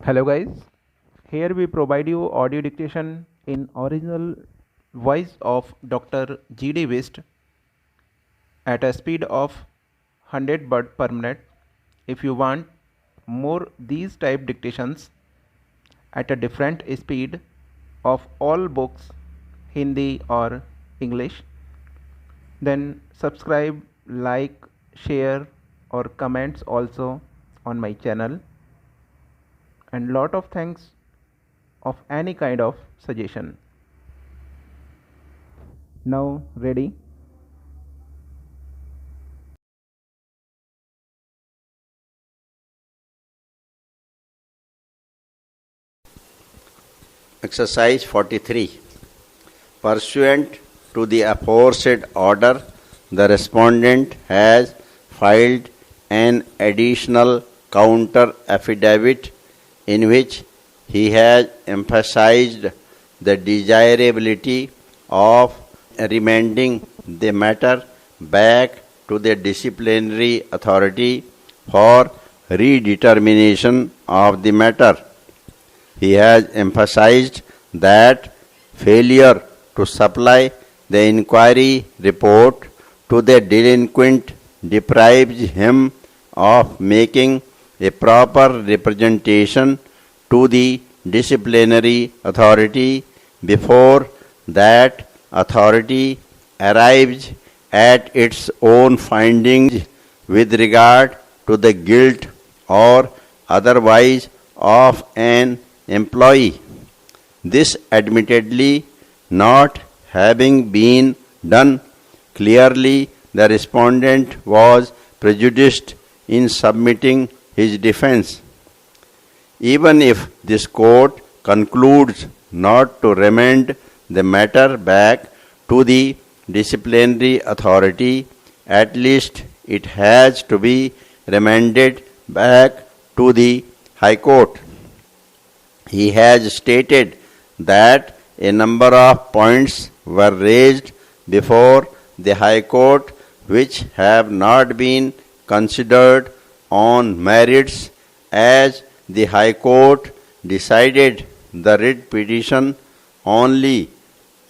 Hello guys, here we provide you audio dictation in original voice of Dr. G.D. Wist at a speed of 100 word per minute. If you want more these type dictations at a different speed of all books, Hindi or English, then subscribe, like, share or comments also on my channel, and lot of thanks of any kind of suggestion. Now ready? Exercise 43. Pursuant to the aforesaid order, the respondent has filed an additional counter affidavit in which he has emphasized the desirability of remanding the matter back to the disciplinary authority for redetermination of the matter. He has emphasized that failure to supply the inquiry report to the delinquent deprives him of making a proper representation to the disciplinary authority before that authority arrives at its own findings with regard to the guilt or otherwise of an employee. This admittedly not having been done, clearly the respondent was prejudiced in submitting his defense. Even if this court concludes not to remand the matter back to the disciplinary authority, at least it has to be remanded back to the High Court. He has stated that a number of points were raised before the High Court which have not been considered on merits, as the High Court decided the writ petition only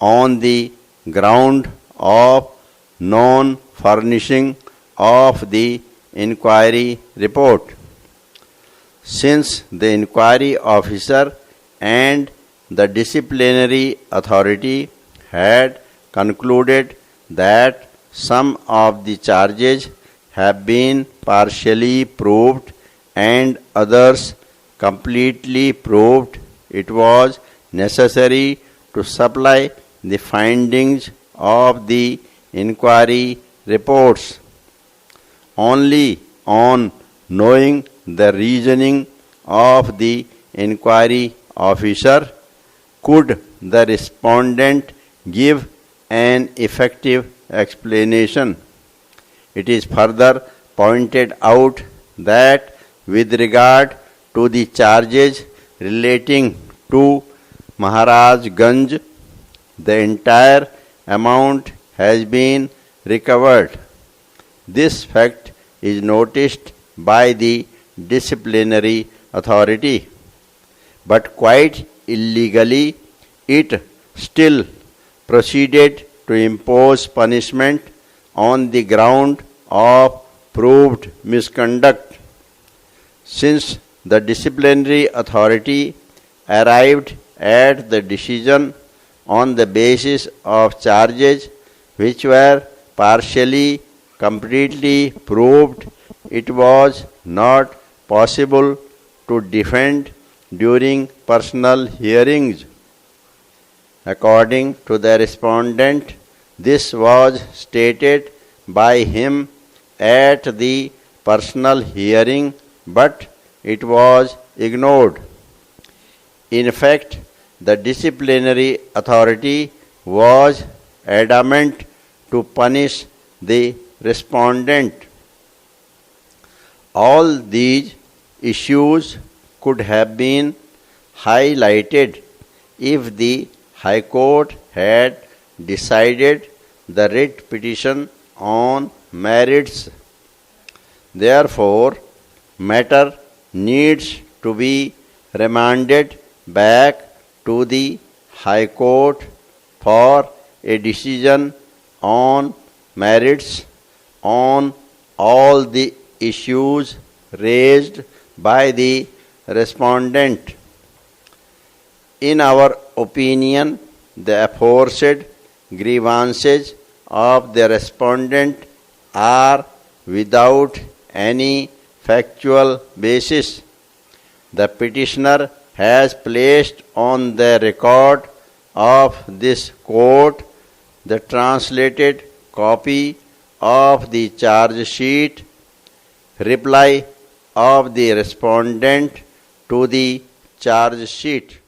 on the ground of non-furnishing of the inquiry report. Since the inquiry officer and the disciplinary authority had concluded that some of the charges have been partially proved and others completely proved, it was necessary to supply the findings of the inquiry reports. Only on knowing the reasoning of the inquiry officer could the respondent give an effective explanation. It is further pointed out that with regard to the charges relating to Maharajganj, the entire amount has been recovered. This fact is noticed by the disciplinary authority, but quite illegally it still proceeded to impose punishment on the ground of proved misconduct. Since the disciplinary authority arrived at the decision on the basis of charges which were partially, completely proved, it was not possible to defend during personal hearings. According to the respondent, this was stated by him at the personal hearing, but it was ignored. In fact, the disciplinary authority was adamant to punish the respondent. All these issues could have been highlighted if the High Court had decided the writ petition on merits. Therefore, matter needs to be remanded back to the High Court for a decision on merits on all the issues raised by the respondent. In our opinion, the aforesaid grievances of the respondent are without any factual basis. The petitioner has placed on the record of this court the translated copy of the charge sheet, reply of the respondent to the charge sheet.